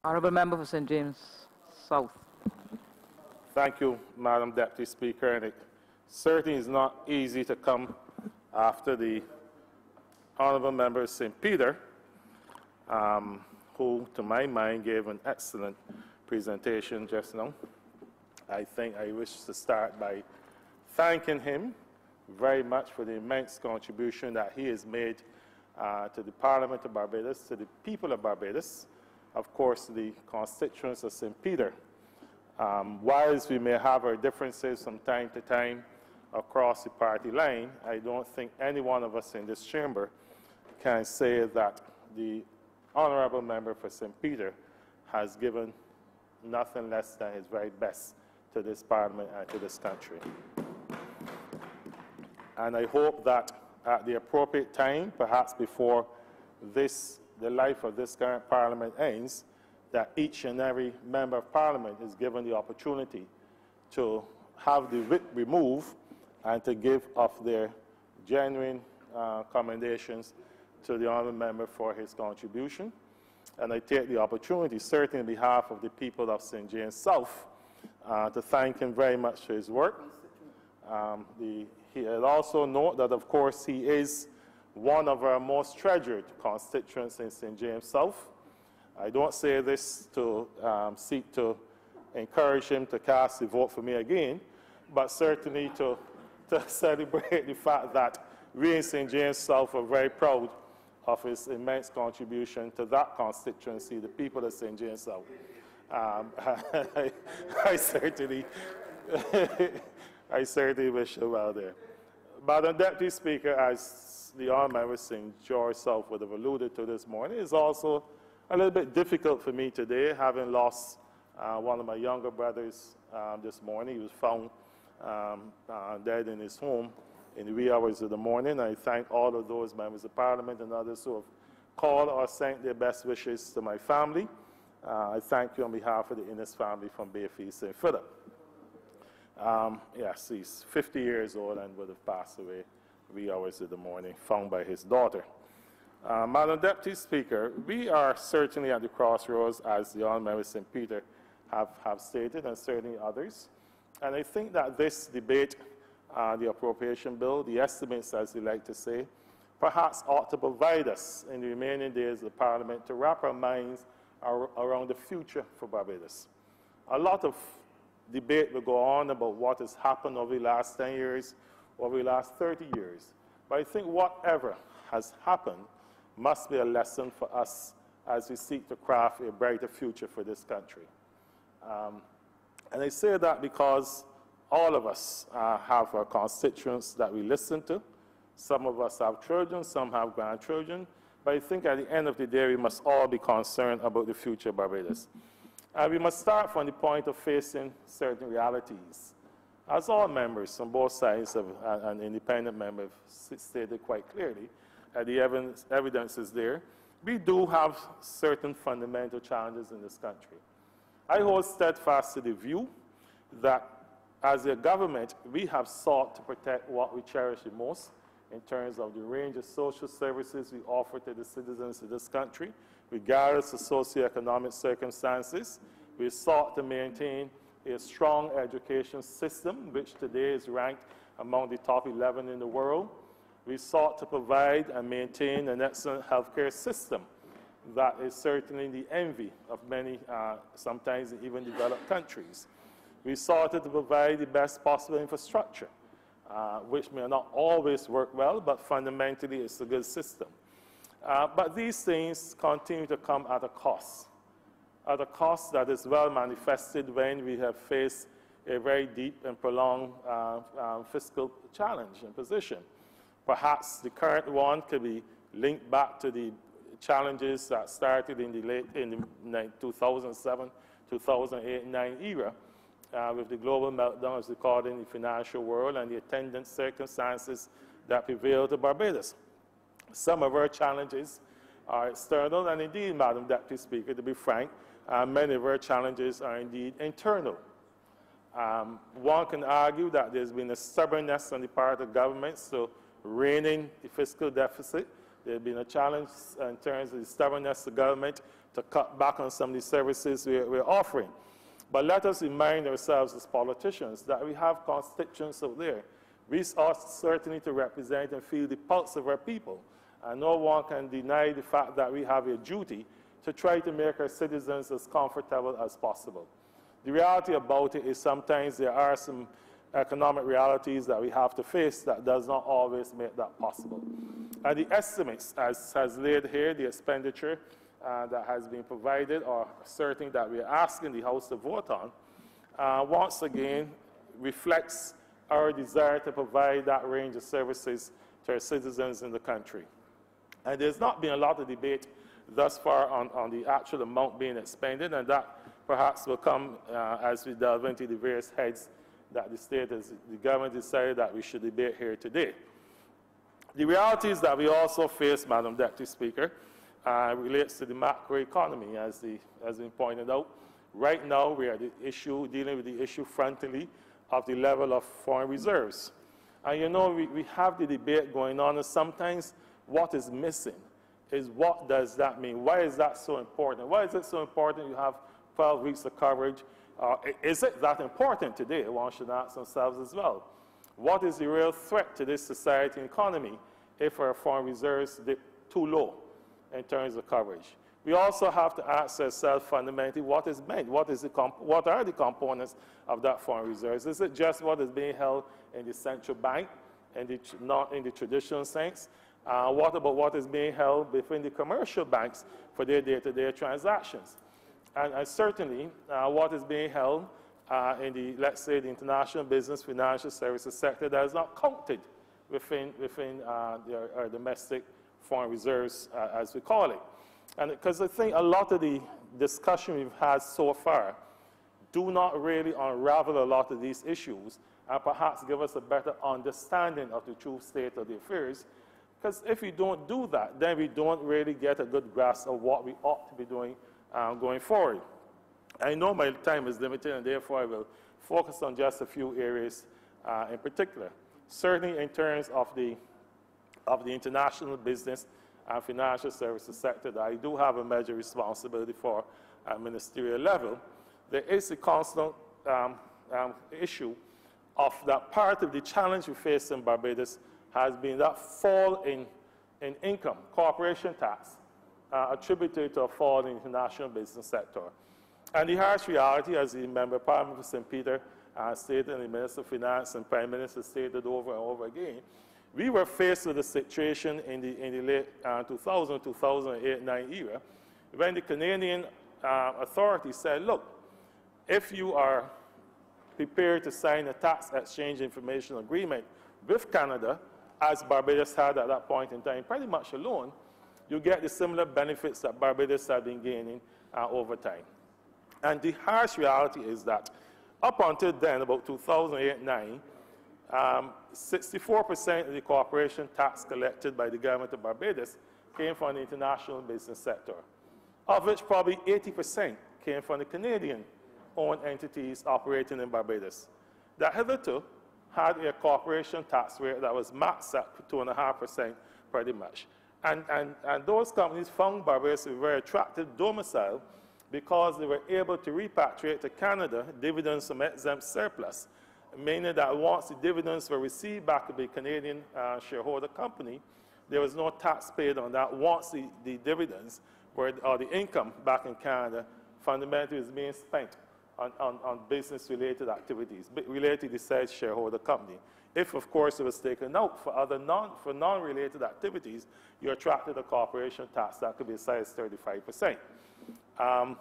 Honourable Member for St. James South. Thank you, Madam Deputy Speaker. And it certainly is not easy to come after the Honourable Member of St. Peter, who, to my mind, gave an excellent presentation just now. I think I wish to start by thanking him very much for the immense contribution that he has made to the Parliament of Barbados, to the people of Barbados, of course, the constituents of St. Peter. Whilst we may have our differences from time to time across the party line, I don't think any one of us in this chamber can say that the Honourable Member for St. Peter has given nothing less than his very best to this Parliament and to this country. And I hope that at the appropriate time, perhaps before the life of this current Parliament ends, that each and every Member of Parliament is given the opportunity to have the whip removed and to give of their genuine commendations to the Honourable Member for his contribution. And I take the opportunity, certainly on behalf of the people of St. James South, to thank him very much for his work. He had also note that, of course, he is one of our most treasured constituents in St. James South. I don't say this to seek to encourage him to cast a vote for me again, but certainly to celebrate the fact that we in St. James South are very proud of his immense contribution to that constituency, the people of St. James South. I certainly wish him well there. Madam Deputy Speaker, as the Honourable Member St. George South would have alluded to this morning, it's also a little bit difficult for me today, having lost one of my younger brothers this morning. He was found dead in his home in the wee hours of the morning. I thank all of those members of Parliament and others who have called or sent their best wishes to my family. I thank you on behalf of the Inniss family from Bayfield, St. Philip. Yes, he's 50 years old and would have passed away wee hours of the morning, found by his daughter. Madam Deputy Speaker, we are certainly at the crossroads, as the Honourable Member St. Peter have stated, and certainly others. And I think that this debate, the appropriation bill, the estimates, as they like to say, perhaps ought to provide us in the remaining days of the Parliament to wrap our minds around the future for Barbados. A lot of debate will go on about what has happened over the last 10 years, over the last 30 years. But I think whatever has happened must be a lesson for us as we seek to craft a brighter future for this country. And I say that because all of us have our constituents that we listen to. Some of us have children, some have grandchildren. But I think at the end of the day, we must all be concerned about the future of Barbados. And we must start from the point of facing certain realities. As all members on both sides of an independent member have stated quite clearly, the evidence is there, we do have certain fundamental challenges in this country. I hold steadfast to the view that as a government, we have sought to protect what we cherish the most in terms of the range of social services we offer to the citizens of this country, regardless of socioeconomic circumstances. We sought to maintain a strong education system, which today is ranked among the top 11 in the world. We sought to provide and maintain an excellent healthcare system that is certainly the envy of many, sometimes even developed countries. We sought to provide the best possible infrastructure, which may not always work well, but fundamentally it's a good system. But these things continue to come at a cost that is well manifested when we have faced a very deep and prolonged fiscal challenge and position. Perhaps the current one could be linked back to the challenges that started in the 2007, 2008, 2009 era with the global meltdown, as we call it, in the financial world and the attendant circumstances that prevailed to Barbados. Some of our challenges are external, and indeed, Madam Deputy Speaker, to be frank, many of our challenges are indeed internal. One can argue that there's been a stubbornness on the part of governments to rein in the fiscal deficit. There's been a challenge in terms of the stubbornness of the government to cut back on some of the services we're offering. But let us remind ourselves as politicians that we have constituents out there. We ought certainly to represent and feel the pulse of our people. And no one can deny the fact that we have a duty to try to make our citizens as comfortable as possible. The reality about it is sometimes there are some economic realities that we have to face that does not always make that possible. And the estimates, as has laid here, the expenditure that has been provided, or certain that we are asking the House to vote on, once again reflects our desire to provide that range of services to our citizens in the country. And there's not been a lot of debate thus far on the actual amount being expended, and that perhaps will come as we delve into the various heads that the government decided that we should debate here today. The reality is that we also face, Madam Deputy Speaker, relates to the macroeconomy, as been pointed out. Right now, we are dealing with the issue frontally of the level of foreign reserves. And you know, we have the debate going on, and sometimes what is missing is what does that mean? Why is that so important? Why is it so important you have 12 weeks of coverage? Is it that important today? One should ask themselves as well. What is the real threat to this society and economy if our foreign reserves dip too low in terms of coverage? We also have to ask ourselves fundamentally what is meant, what are the components of that foreign reserves? Is it just what is being held in the central bank, not in the traditional sense? What about what is being held within the commercial banks for their day-to-day transactions? And certainly what is being held in the, let's say, the international business financial services sector that is not counted within our domestic foreign reserves, as we call it. And because I think a lot of the discussion we've had so far do not really unravel a lot of these issues and perhaps give us a better understanding of the true state of the affairs. Because if we don't do that, then we don't really get a good grasp of what we ought to be doing going forward. I know my time is limited, and therefore I will focus on just a few areas in particular. Certainly in terms of the international business and financial services sector that I do have a major responsibility for at ministerial level, there is a constant issue of that part of the challenge we face in Barbados has been that fall in income, corporation tax, attributed to a fall in the international business sector. And the harsh reality, as the Member of Parliament for St. Peter stated, and the Minister of Finance and Prime Minister stated over and over again, we were faced with a situation in the late 2000, 2008-9 era, when the Canadian authorities said, look, if you are prepared to sign a tax exchange information agreement with Canada, as Barbados had at that point in time, pretty much alone, you get the similar benefits that Barbados had been gaining over time. And the harsh reality is that up until then, about 2008-9, 64% of the corporation tax collected by the government of Barbados came from the international business sector, of which probably 80% came from the Canadian-owned entities operating in Barbados, that hitherto had a corporation tax rate that was maxed at 2.5% pretty much. And those companies found Barbados a very attractive domicile because they were able to repatriate to Canada dividends from exempt surplus, meaning that once the dividends were received back to the Canadian shareholder company, there was no tax paid on that once the dividends or the income back in Canada fundamentally was being spent on business-related activities, related to the said shareholder company. If, of course, it was taken out for other non-related activities, you attracted a corporation tax that could be as high as 35%. And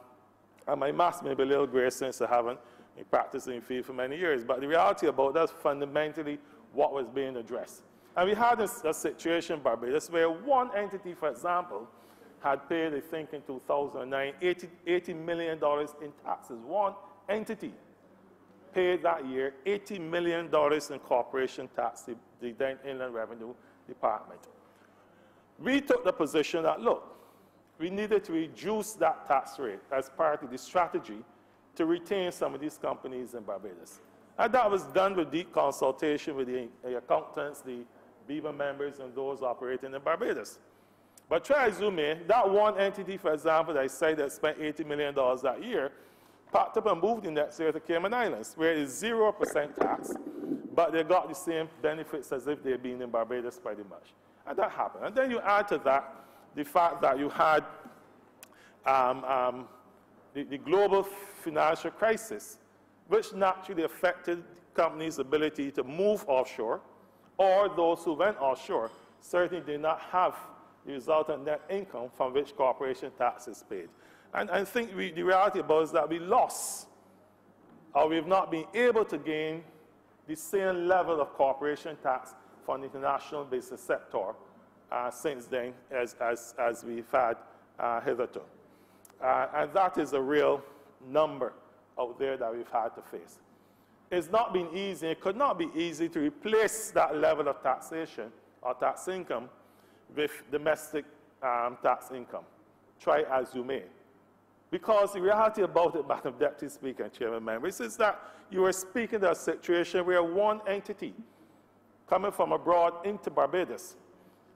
my maths may be a little gray since I haven't been practicing in the field for many years, but the reality about that is fundamentally what was being addressed. And we had a situation in Barbados where one entity, for example, had paid, I think in 2009, $80 million in taxes. One entity paid that year $80 million in corporation tax to the then Inland Revenue Department. We took the position that, look, we needed to reduce that tax rate as part of the strategy to retain some of these companies in Barbados. And that was done with deep consultation with the accountants, the BEVA members, and those operating in Barbados. But try as you may, that one entity, for example, that I said that spent $80 million that year, packed up and moved the next year to Cayman Islands, where it's 0% tax, but they got the same benefits as if they'd been in Barbados pretty much. And that happened. And then you add to that the fact that you had the global financial crisis, which naturally affected companies' ability to move offshore, or those who went offshore certainly did not have the resultant net income from which corporation tax is paid. And I think the reality about it is that we lost, or we've not been able to gain the same level of corporation tax from the international business sector since then as we've had hitherto. And that is a real number out there that we've had to face. It's not been easy, it could not be easy to replace that level of taxation or tax income with domestic tax income. Try as you may. Because the reality about it, Madam Deputy Speaker and Chairman members, is that you are speaking to a situation where one entity coming from abroad into Barbados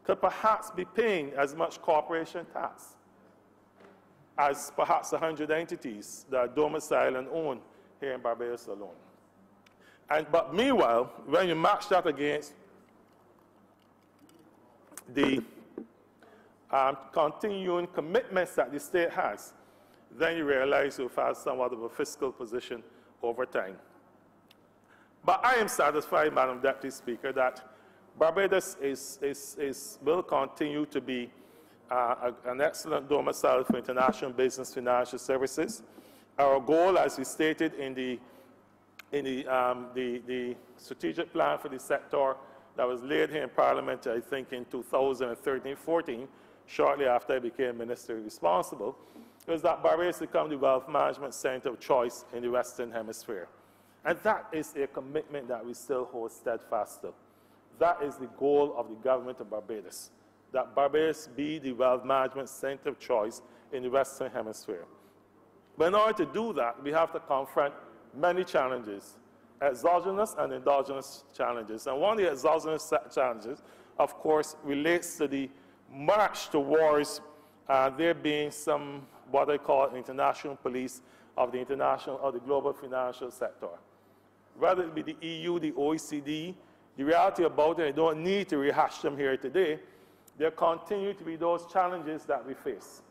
could perhaps be paying as much corporation tax as perhaps 100 entities that are domiciled and owned here in Barbados alone. But meanwhile, when you match that against the continuing commitments that the state has, then you realize you've had somewhat of a fiscal position over time. But I am satisfied, Madam Deputy Speaker, that Barbados will continue to be an excellent domicile for international business financial services. Our goal, as we stated in the strategic plan for the sector that was laid here in Parliament, I think in 2013-14, shortly after I became Minister responsible, was that Barbados become the wealth management center of choice in the Western Hemisphere. And that is a commitment that we still hold steadfast to. That is the goal of the government of Barbados, that Barbados be the wealth management center of choice in the Western Hemisphere. But in order to do that, we have to confront many challenges, exogenous and endogenous challenges. And one of the exogenous challenges, of course, relates to the march towards there being some, what I call international police of the global financial sector. Whether it be the EU, the OECD, the reality about it, I don't need to rehash them here today, there continue to be those challenges that we face.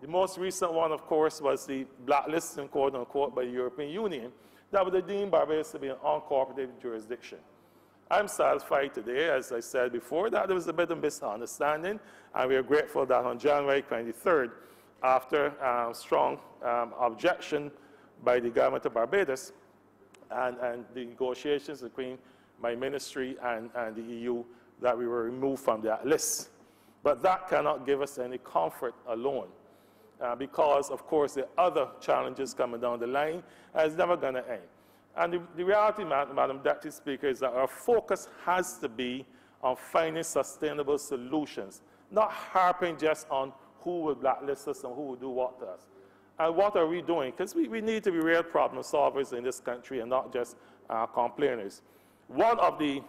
The most recent one, of course, was the blacklisting, quote unquote, by the European Union that would deem Barbados to be an uncooperative jurisdiction. I'm satisfied today, as I said before, that there was a bit of misunderstanding, and we are grateful that on January 23rd, after strong objection by the government of Barbados and the negotiations between my ministry and the EU, that we were removed from that list. But that cannot give us any comfort alone, because, of course, there are other challenges coming down the line, and it's never going to end. And the reality, Madam Deputy Speaker, is that our focus has to be on finding sustainable solutions, not harping just on who will blacklist us and who will do what to us. And what are we doing? Because we need to be real problem solvers in this country and not just complainers. One of the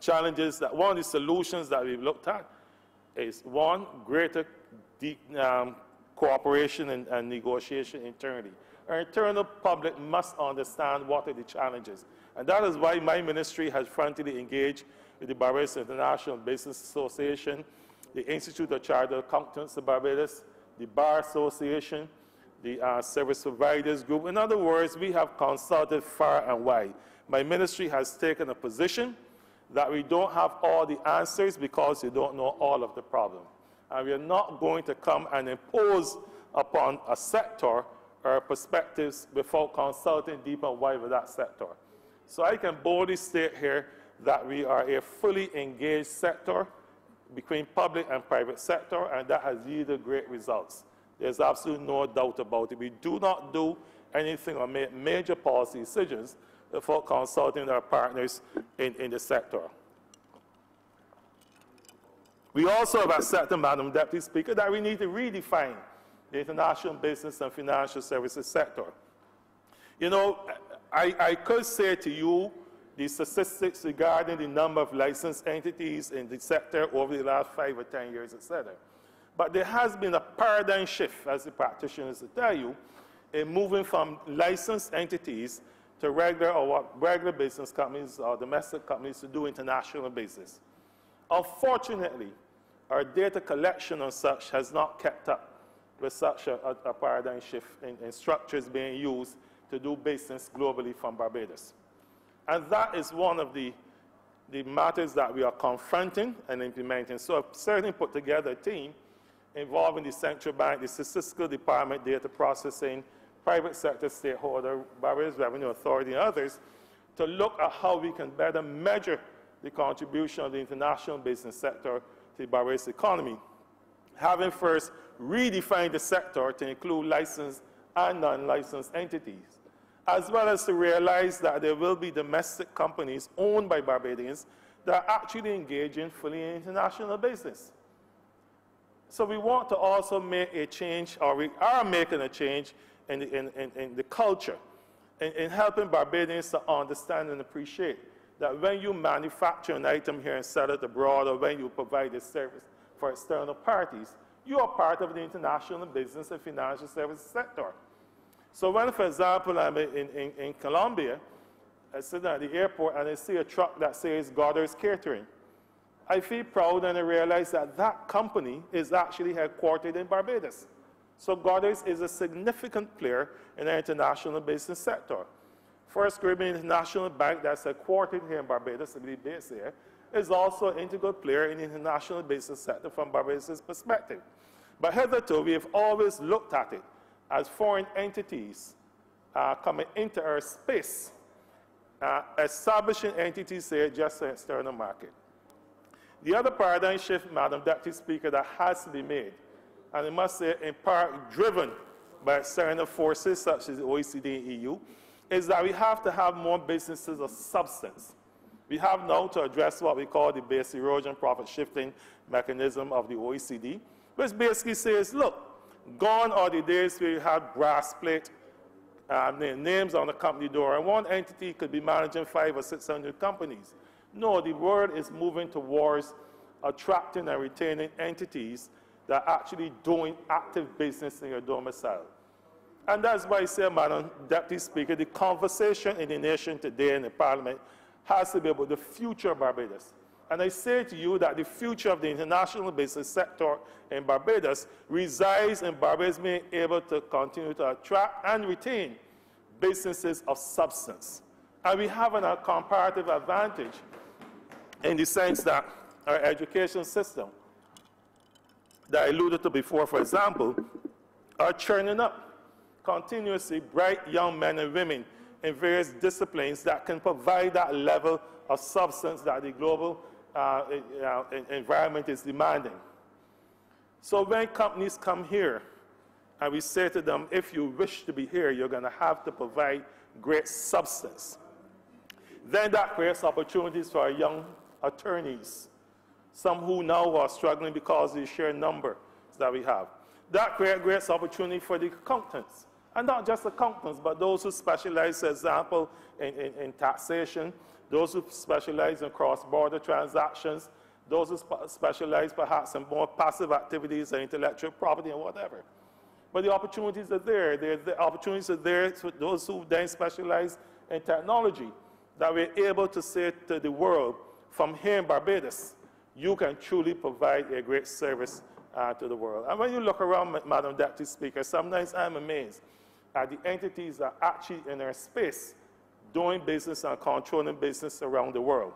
challenges, one of the solutions that we've looked at is, one, greater cooperation and negotiation internally. Our internal public must understand what are the challenges. And that is why my ministry has frontally engaged with the Barbados International Business Association, the Institute of Chartered Accountants of Barbados, the Bar Association, the Service Providers Group. In other words, we have consulted far and wide. My ministry has taken a position that we don't have all the answers because we don't know all of the problem. And we are not going to come and impose upon a sector our perspectives without consulting deep and wide with that sector. So I can boldly state here that we are a fully engaged sector between public and private sector, and that has yielded great results. There's absolutely no doubt about it. We do not do anything or make major policy decisions without consulting our partners in the sector. We also have accepted, Madam Deputy Speaker, that we need to redefine the international business and financial services sector. You know, I could say to you the statistics regarding the number of licensed entities in the sector over the last 5 or 10 years, etc. But there has been a paradigm shift, as the practitioners will tell you, in moving from licensed entities to regular or what regular business companies or domestic companies to do international business. Unfortunately, our data collection on such has not kept up with such a paradigm shift in structures being used to do business globally from Barbados. And that is one of the matters that we are confronting and implementing. So I've certainly put together a team involving the central bank, the statistical department, data processing, private sector stakeholder, Barbados Revenue Authority, and others, to look at how we can better measure the contribution of the international business sector to the Barbados economy, having first redefined the sector to include licensed and non-licensed entities, as well as to realize that there will be domestic companies owned by Barbadians that are actually engaging fully in international business. So we want to also make a change, or we are making a change in the culture, in helping Barbadians to understand and appreciate that when you manufacture an item here and sell it abroad, or when you provide a service for external parties, you are part of the international business and financial services sector. So when, for example, I'm in Colombia, I sit at the airport and I see a truck that says Goddard's Catering, I feel proud and I realize that that company is actually headquartered in Barbados. So Goddard's is a significant player in the international business sector. First Caribbean International Bank, that's headquartered here in Barbados, I believe based here, is also an integral player in the international business sector from Barbados' perspective. But hitherto, we have always looked at it as foreign entities coming into our space, establishing entities here just for the external market. The other paradigm shift, Madam Deputy Speaker, that has to be made, and I must say in part driven by external forces such as the OECD and EU, is that we have to have more businesses of substance. We have now to address what we call the base erosion profit shifting mechanism of the OECD, which basically says, look, gone are the days where you had brass plate names on the company door, and one entity could be managing 500 or 600 companies. No, the world is moving towards attracting and retaining entities that are actually doing active business in your domicile. And that's why I say, Madam Deputy Speaker, the conversation in the nation today in the Parliament has to be about the future of Barbados. And I say to you that the future of the international business sector in Barbados resides in Barbados being able to continue to attract and retain businesses of substance. And we have a comparative advantage in the sense that our education system, that I alluded to before, for example, are churning up continuously bright young men and women in various disciplines that can provide that level of substance that the global environment is demanding. So when companies come here and we say to them, if you wish to be here, you're going to have to provide great substance, then that creates opportunities for our young attorneys, some who now are struggling because of the sheer number that we have. That creates great opportunity for the accountants. And not just accountants, but those who specialize, for example, in taxation, those who specialize in cross-border transactions, those who specialize perhaps in more passive activities and intellectual property and whatever. But the opportunities are there. The opportunities are there for those who then specialize in technology, that we're able to say to the world, from here in Barbados, you can truly provide a great service to the world. And when you look around, Madam Deputy Speaker, sometimes I'm amazed at the entities that are actually in our space doing business and controlling business around the world.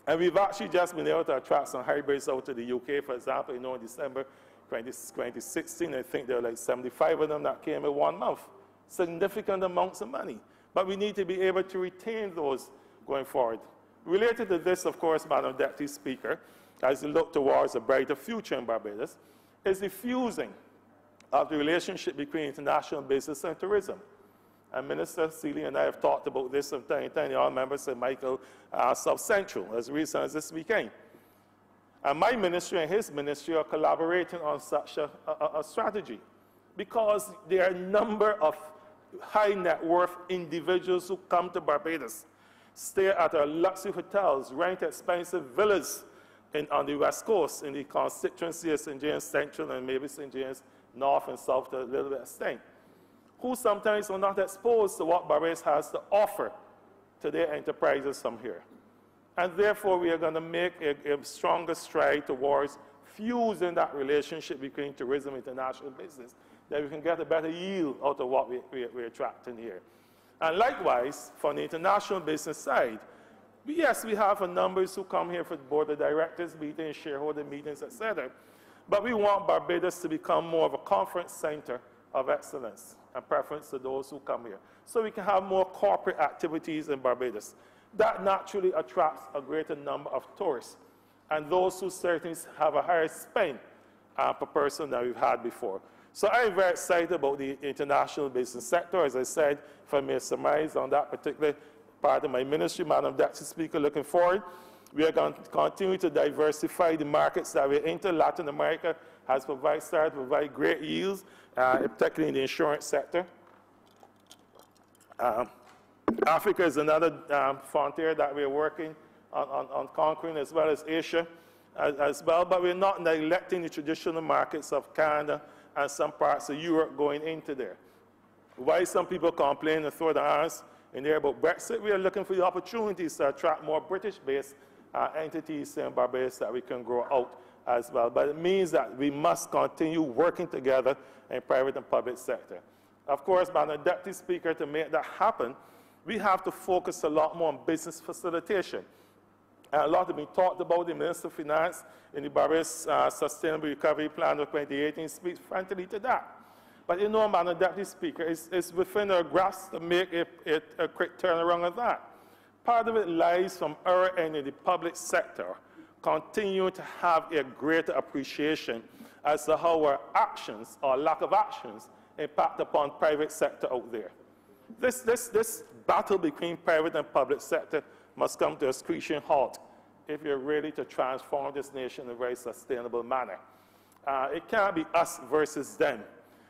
And we've actually just been able to attract some hybrids out to the UK, for example, in December 2016, I think there were like 75 of them that came in 1 month. Significant amounts of money. But we need to be able to retain those going forward. Related to this, of course, Madam Deputy Speaker, as we look towards a brighter future in Barbados, is the fusing of the relationship between international business and tourism. And Minister Seeley and I have talked about this from time to time. All members St. Michael South Central, as recent as this weekend. And my ministry and his ministry are collaborating on such a strategy, because there are a number of high net worth individuals who come to Barbados stay at our luxury hotels, rent expensive villas on the West Coast, in the constituency of St. James Central and maybe St. James North and South to a little bit extent, who sometimes are not exposed to what Barbados has to offer to their enterprises from here. And therefore, we are going to make a stronger stride towards fusing that relationship between tourism and international business, that we can get a better yield out of what we're attracting here. And likewise, from the international business side, yes, we have a numbers who come here for board of directors meetings, shareholder meetings, etc. But we want Barbados to become more of a conference center of excellence and preference to those who come here. So we can have more corporate activities in Barbados. That naturally attracts a greater number of tourists and those who certainly have a higher spend per person than we've had before. So I'm very excited about the international business sector. As I said, if I may surmise on that particular part of my ministry, Madam Deputy Speaker, looking forward, we are going to continue to diversify the markets that we're into. Latin America has started to provide great yields, particularly in the insurance sector. Africa is another frontier that we're working on conquering, as well as Asia as well. But we're not neglecting the traditional markets of Canada and some parts of Europe going into there. Why some people complain and throw their arms in there about Brexit, we are looking for the opportunities to attract more British-based entities in Barbados that we can grow out as well. But it means that we must continue working together in private and public sector. Of course, Madam Deputy Speaker, to make that happen, we have to focus a lot more on business facilitation. And a lot has been talked about. The Minister of Finance in the Barbados Sustainable Recovery Plan of 2018 speaks frankly to that. But you know, Madam Deputy Speaker, it's within our grasp to make a quick turnaround of that. Part of it lies from our end in the public sector, continue to have a greater appreciation as to how our actions or lack of actions impact upon private sector out there. This battle between private and public sector must come to a screeching halt if you're ready to transform this nation in a very sustainable manner. It can't be us versus them.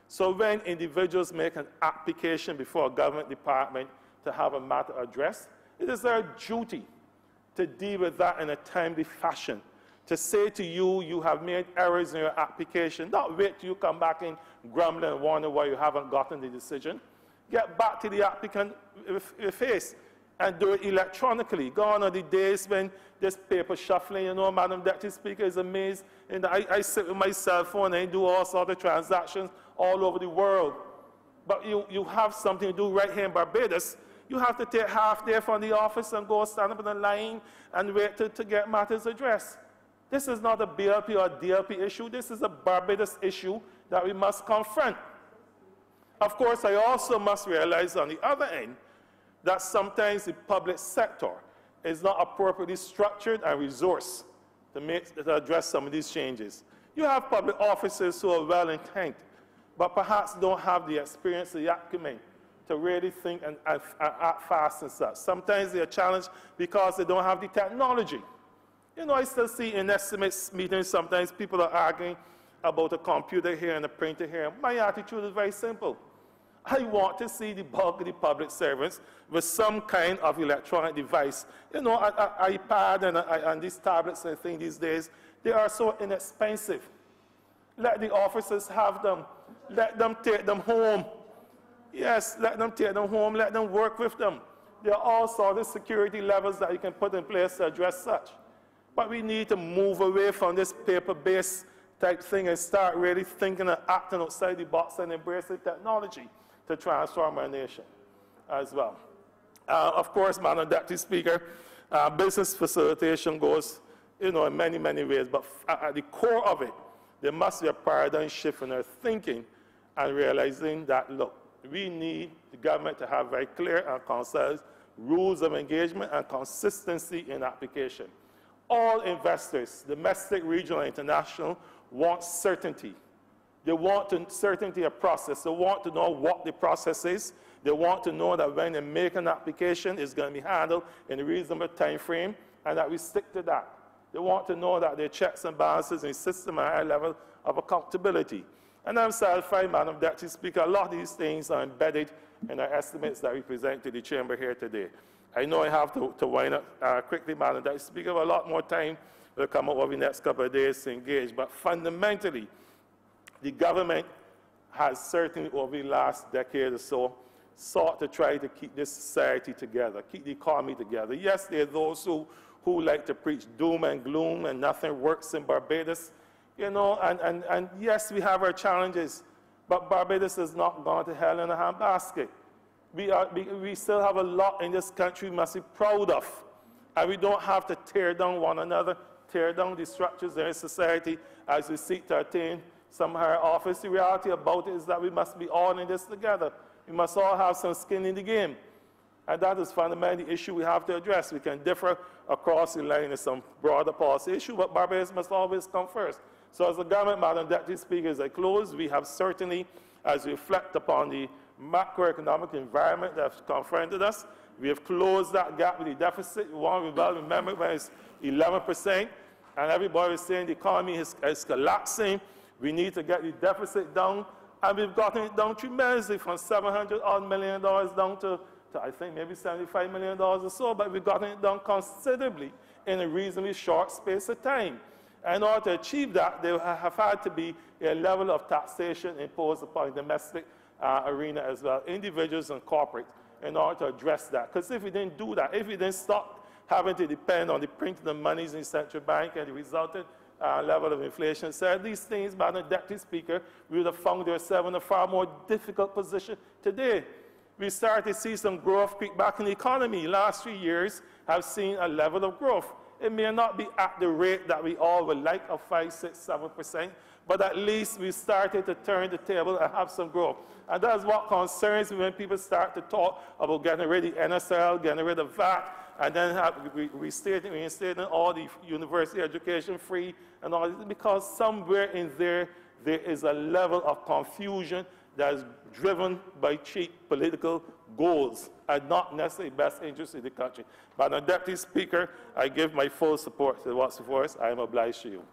So when individuals make an application before a government department to have a matter addressed, it is our duty to deal with that in a timely fashion, to say to you, you have made errors in your application. Not wait till you come back and grumble and wonder why you haven't gotten the decision. Get back to the applicant with face and do it electronically. Gone are the days when this paper shuffling, you know, Madam Deputy Speaker, is amazed. And I sit with my cell phone and do all sorts of transactions all over the world. But you have something to do right here in Barbados. You have to take half day from the office and go stand up in the line and wait to get matters addressed. This is not a BLP or DLP issue. This is a Barbados issue that we must confront. Of course, I also must realize on the other end that sometimes the public sector is not appropriately structured and resourced to address some of these changes. You have public officers who are well intent, but perhaps don't have the experience, the acumen to really think and act fast and such. Sometimes they are challenged because they don't have the technology. You know, I still see in estimates meetings, sometimes people are arguing about a computer here and a printer here. My attitude is very simple. I want to see the bulk of the public servants with some kind of electronic device. You know, iPad and these tablets and things these days, they are so inexpensive. Let the officers have them. Let them take them home. Yes, let them take them home. Let them work with them. There are all sorts of security levels that you can put in place to address such. But we need to move away from this paper-based type thing and start really thinking and acting outside the box and embracing technology to transform our nation as well. Of course, Madam Deputy Speaker, business facilitation goes, you know, in many, many ways, but at the core of it, there must be a paradigm shift in our thinking and realizing that, look, we need the government to have very clear and concise rules of engagement and consistency in application. All investors, domestic, regional, and international, want certainty. They want certainty of process. They want to know what the process is. They want to know that when they make an application, it's going to be handled in a reasonable time frame and that we stick to that. They want to know that there are checks and balances in the system at a high level of accountability. And I'm satisfied, Madam Deputy Speaker, a lot of these things are embedded in our estimates that we present to the Chamber here today. I know I have to wind up quickly, Madam Deputy Speaker. A lot more time will come up over the next couple of days to engage. But fundamentally, the government has certainly over the last decade or so sought to try to keep this society together, keep the economy together. Yes, there are those who like to preach doom and gloom and nothing works in Barbados, you know, and yes, we have our challenges, but Barbados is not gone to hell in a handbasket. We still have a lot in this country we must be proud of, and we don't have to tear down one another, tear down the structures in our society as we seek to attain some higher office. The reality about it is that we must be all in this together. We must all have some skin in the game. And that is fundamentally the issue we have to address. We can differ across the line in some broader policy issue, but Barbados must always come first. So as the government, Madam Deputy Speaker, as I close, we have certainly, as we reflect upon the macroeconomic environment that has confronted us, we have closed that gap with the deficit. We want to remember when it's 11%, and everybody is saying the economy is collapsing. We need to get the deficit down, and we've gotten it down tremendously from $700 million down to I think maybe $75 million or so, but we've gotten it down considerably in a reasonably short space of time. And in order to achieve that, there have had to be a level of taxation imposed upon the domestic arena as well, individuals and corporates, in order to address that. Because if we didn't do that, if we didn't stop having to depend on the printing of monies in the central bank and the resultant level of inflation, so these things, Madam Deputy Speaker, we would have found ourselves in a far more difficult position today. We started to see some growth creep back in the economy. Last 3 years have seen a level of growth. It may not be at the rate that we all would like of 5, 6, 7%, but at least we started to turn the table and have some growth. And that's what concerns me when people start to talk about getting rid of NSL, getting rid of VAT, and then reinstating all the university education free and all this, because somewhere in there is a level of confusion that is driven by cheap political goals and not necessarily best interest in the country. Madam Deputy Speaker, I give my full support to what's before us. I am obliged to you.